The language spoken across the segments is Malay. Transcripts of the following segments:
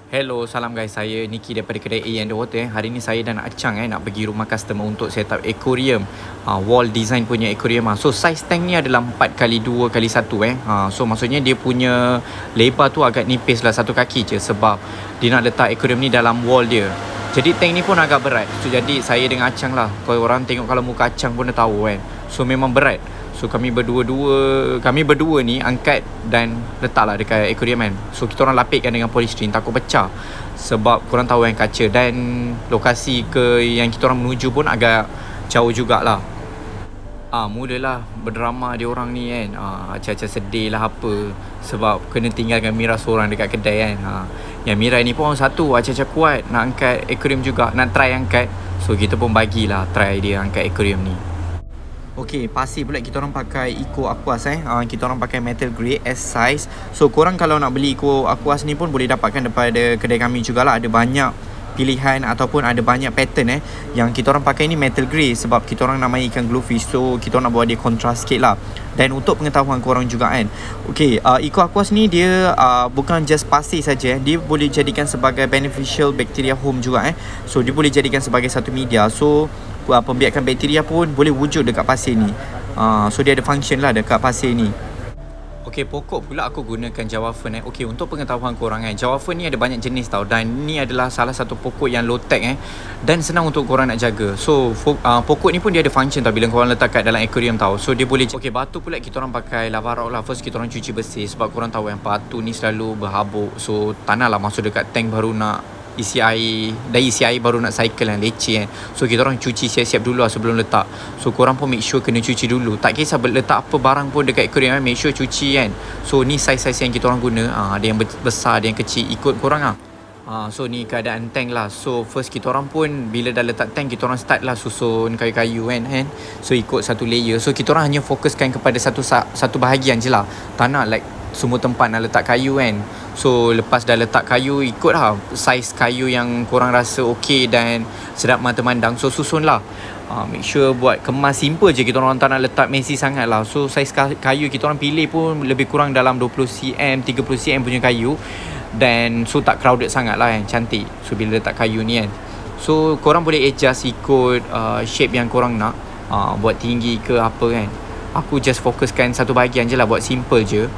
Hello, salam guys. Saya Niki daripada kedai A and the Water. Hari ni saya dan Acang nak pergi rumah customer untuk set up aquarium. Wall design punya aquarium. So size tank ni adalah 4x2x1 So maksudnya dia punya lebar tu agak nipis lah, satu kaki je, sebab dia nak letak aquarium ni dalam wall dia. Jadi tank ni pun agak berat. So jadi saya dengan Acang lah, kalau orang tengok kalau muka Acang pun dah tahu kan. So memang berat. So kami berdua ni angkat dan letaklah dekat aquarium kan. So kita orang lapikkan dengan polystyrene, takut pecah. Sebab korang tahu kan kaca, dan lokasi ke yang kita orang menuju pun agak jauh jugalah. Mulalah berdrama dia orang ni kan. Acah-acah sedih lah apa, sebab kena tinggalkan Mira seorang dekat kedai kan. Yang Mira ni pun orang satu, acah-acah kuat nak angkat aquarium juga, nak try angkat. So kita pun bagilah try dia angkat aquarium ni. Okey, pasir pula kita orang pakai Eco Aquas kita orang pakai metal grey S size. So korang kalau nak beli Eco Aquas ni pun boleh dapatkan daripada kedai kami jugalah. Ada banyak pilihan ataupun ada banyak pattern Yang kita orang pakai ni metal grey sebab kita orang namai ikan glowfish. So kita orang nak buat dia kontras sikit lah. Dan untuk pengetahuan korang juga kan, okey, Eco Aquas ni dia bukan just pasir saja dia boleh jadikan sebagai beneficial bacteria home juga So dia boleh jadikan sebagai satu media. So pembiakan bakteria pun boleh wujud dekat pasir ni. So dia ada function lah dekat pasir ni. Okey, pokok pula aku gunakan Java Fern Okey, untuk pengetahuan korang Java Fern ni ada banyak jenis tau, dan ni adalah salah satu pokok yang low tech dan senang untuk korang nak jaga. So pokok ni pun dia ada function tau bila korang letak kat dalam aquarium tau. So dia boleh. Okey, batu pula kita orang pakai lava rock lah. First kita orang cuci bersih sebab korang tahu yang batu ni selalu berhabuk. So tanah lah masuk dekat tank baru nak isi air, dah isi air baru nak cycle leceh So kita orang cuci siap-siap dulu lah sebelum letak. So korang pun make sure kena cuci dulu. Tak kisah letak apa barang pun dekat aquarium make sure cuci kan. So ni saiz-saiz yang kita orang guna. Ada yang besar, ada yang kecil, ikut korang So ni keadaan tank lah. So first kita orang pun bila dah letak tank, kita orang start lah susun kayu-kayu kan. So ikut satu layer. So kita orang hanya fokuskan kepada satu bahagian je lah. Tak nak like semua tempat nak letak kayu kan. So lepas dah letak kayu, ikut lah saiz kayu yang korang rasa okey dan sedap mata mandang. So susun lah. Make sure buat kemas simple je. Kita orang tak nak letak messy sangat lah. So saiz kayu kita orang pilih pun lebih kurang dalam 20cm 30cm punya kayu. Dan so tak crowded sangat lah cantik. So bila letak kayu ni kan, so korang boleh adjust ikut shape yang korang nak. Buat tinggi ke apa kan. Aku just fokuskan satu bahagian je lah, buat simple je.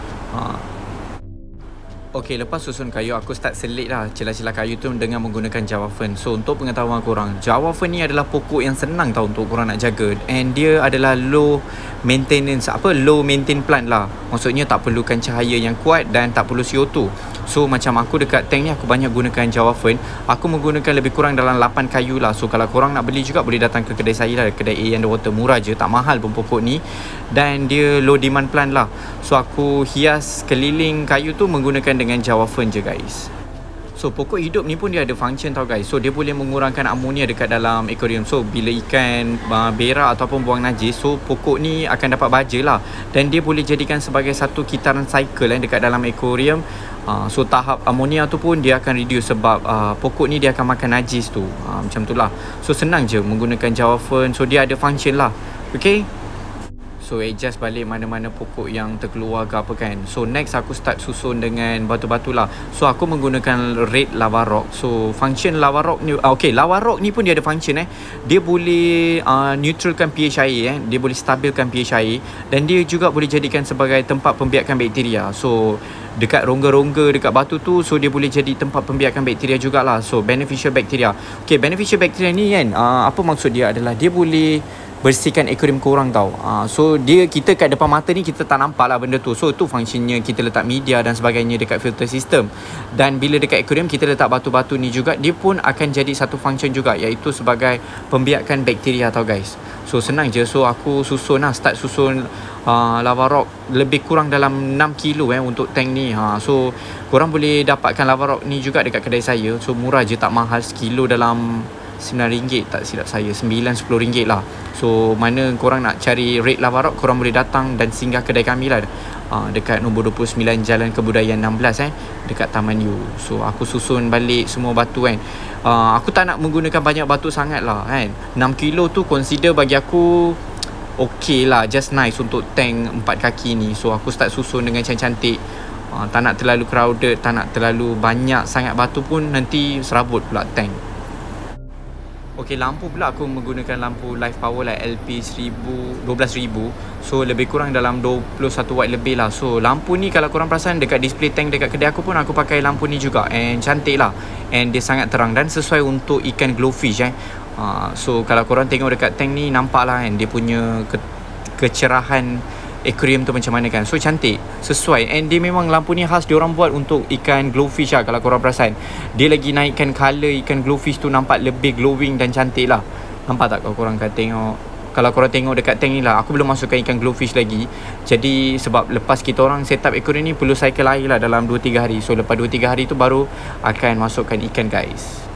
Okey, lepas susun kayu, aku start selit lah celah-celah kayu tu dengan menggunakan Java Fern. So untuk pengetahuan korang, Java Fern ni adalah pokok yang senang tau untuk korang nak jaga. And dia adalah low maintain plant lah. Maksudnya tak perlukan cahaya yang kuat dan tak perlu CO2. So macam aku dekat tank ni aku banyak gunakan Java Fern. Aku menggunakan lebih kurang dalam 8 kayu lah. So kalau korang nak beli juga boleh datang ke kedai saya lah, kedai A and the Water. Murah je, tak mahal pun pokok ni. Dan dia low demand plant lah. So aku hias keliling kayu tu menggunakan dengan Java Fern je guys. So pokok hidup ni pun dia ada function tau guys. So dia boleh mengurangkan amonia dekat dalam aquarium. So bila ikan berak ataupun buang najis, so pokok ni akan dapat baja lah. Dan dia boleh jadikan sebagai satu kitaran cycle dekat dalam aquarium. So tahap amonia tu pun dia akan reduce sebab pokok ni dia akan makan najis tu. Macam tu lah. So senang je menggunakan Java Fern. So dia ada function lah. Okay. So adjust balik mana-mana pokok yang terkeluar ke apa kan. So next aku start susun dengan batu-batu lah. So aku menggunakan red lava rock. So function lava rock ni lava rock ni pun dia ada function Dia boleh neutralkan pH air Dia boleh stabilkan pH air. Dan dia juga boleh jadikan sebagai tempat pembiakan bakteria. So dekat rongga-rongga dekat batu tu, so dia boleh jadi tempat pembiakan bakteria jugalah. So beneficial bacteria. Okay, beneficial bacteria ni kan, apa maksud dia adalah dia boleh bersihkan aquarium korang tau. So kita kat depan mata ni kita tak nampak lah benda tu. So tu functionnya kita letak media dan sebagainya dekat filter system. Dan bila dekat aquarium kita letak batu-batu ni juga, dia pun akan jadi satu function juga, iaitu sebagai pembiakan bakteria tau guys. So senang je. So aku start susun lava rock lebih kurang dalam 6 kilo untuk tank ni. So korang boleh dapatkan lava rock ni juga dekat kedai saya. So murah je, tak mahal. Sekilo dalam RM9 tak silap saya, RM9-10 lah. So mana korang nak cari red lava rock, korang boleh datang dan singgah kedai kami lah, dekat nombor 29 Jalan Kebudayaan 16 dekat Taman U. So aku susun balik semua batu kan. Aku tak nak menggunakan banyak batu sangat lah kan. 6 kilo tu consider bagi aku okey lah, just nice untuk tank 4 kaki ni. So aku start susun dengan cantik-cantik. Tak nak terlalu crowded, tak nak terlalu banyak sangat batu pun nanti serabut pula tank. Okey, lampu pula aku menggunakan lampu live power lah LP 12,000. So lebih kurang dalam 21 watt lebih lah. So lampu ni kalau korang perasan dekat display tank dekat kedai aku pun aku pakai lampu ni juga, and cantik lah, and dia sangat terang dan sesuai untuk ikan glowfish So kalau korang tengok dekat tank ni, nampak lah kan dia punya kecerahan aquarium tu macam mana kan. So cantik, sesuai, and dia memang lampu ni khas diorang buat untuk ikan glowfish lah. Kalau korang perasan, dia lagi naikkan colour ikan glowfish tu, nampak lebih glowing dan cantik lah. Nampak tak kalau korang tengok? Kalau korang tengok dekat tank ni lah, aku belum masukkan ikan glowfish lagi. Jadi sebab lepas kita orang set up aquarium ni perlu cycle air lah dalam 2-3 hari. So lepas 2-3 hari tu baru akan masukkan ikan guys.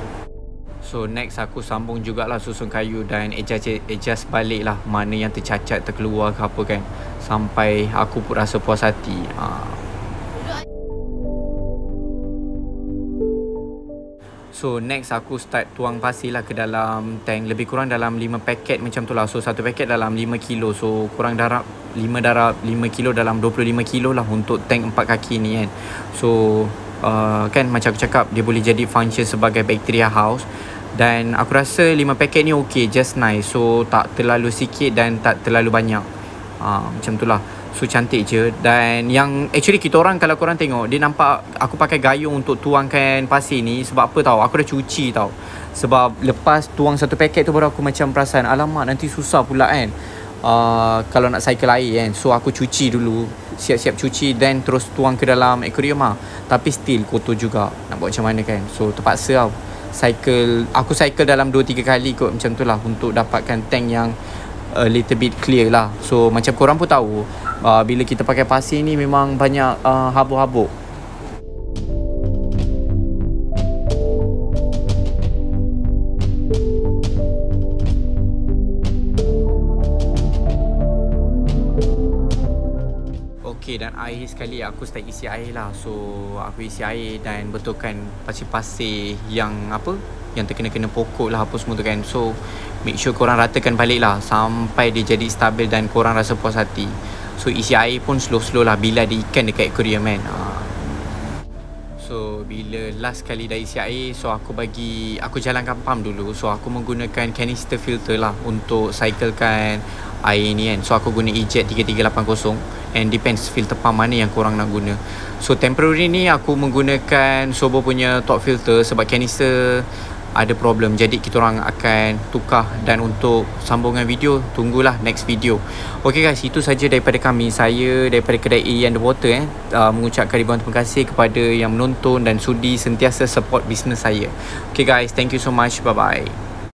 So next aku sambung jugalah susun kayu dan adjust balik lah mana yang tercacat, terkeluar ke apa kan, sampai aku pun rasa puas hati. So next aku start tuang pasir lah ke dalam tank. Lebih kurang dalam 5 paket macam tu lah. So satu paket dalam 5 kilo. So kurang darab 5 kilo dalam 25 kilo lah untuk tank 4 kaki ni kan. So kan macam aku cakap, dia boleh jadi function sebagai bacteria house. Dan aku rasa 5 paket ni okay, just nice. So tak terlalu sikit dan tak terlalu banyak. Macam tu lah. So cantik je. Dan yang actually kita orang, kalau korang tengok, dia nampak aku pakai gayung untuk tuangkan pasir ni. Sebab apa tau? Aku dah cuci tau. Sebab lepas tuang satu paket tu baru aku macam perasan, alamak nanti susah pula kan kalau nak cycle air kan. So aku cuci dulu, siap-siap cuci, dan terus tuang ke dalam aquarium lah. Tapi still kotor juga. Nak buat macam mana kan. So terpaksa tau aku cycle dalam 2-3 kali kot macam tu lah, untuk dapatkan tank yang a little bit clear lah. So macam korang pun tahu, bila kita pakai pasir ni memang banyak habuk-habuk. Okay, dan akhir sekali aku start isi air lah. So aku isi air dan betulkan pasir-pasir yang yang terkena-kena pokok lah apa semua tu kan. So make sure korang ratakan balik lah sampai dia jadi stabil dan korang rasa puas hati. So isi air pun slow-slow lah bila ada ikan dekat aquarium kan. So bila last kali dah isi air, so aku jalankan pump dulu. So aku menggunakan canister filter lah untuk cyclekan air ni kan. So aku guna EJET 3380, and depends filter pump mana yang korang nak guna. So temporary ni aku menggunakan Sobo punya top filter sebab canister ada problem, jadi kita orang akan tukar. Dan untuk sambungan video, tunggulah next video. Okay guys, itu saja daripada kami. Saya daripada kedai A Underwater mengucapkan ribuan terima kasih kepada yang menonton dan sudi sentiasa support bisnes saya. Okay guys, thank you so much, bye bye.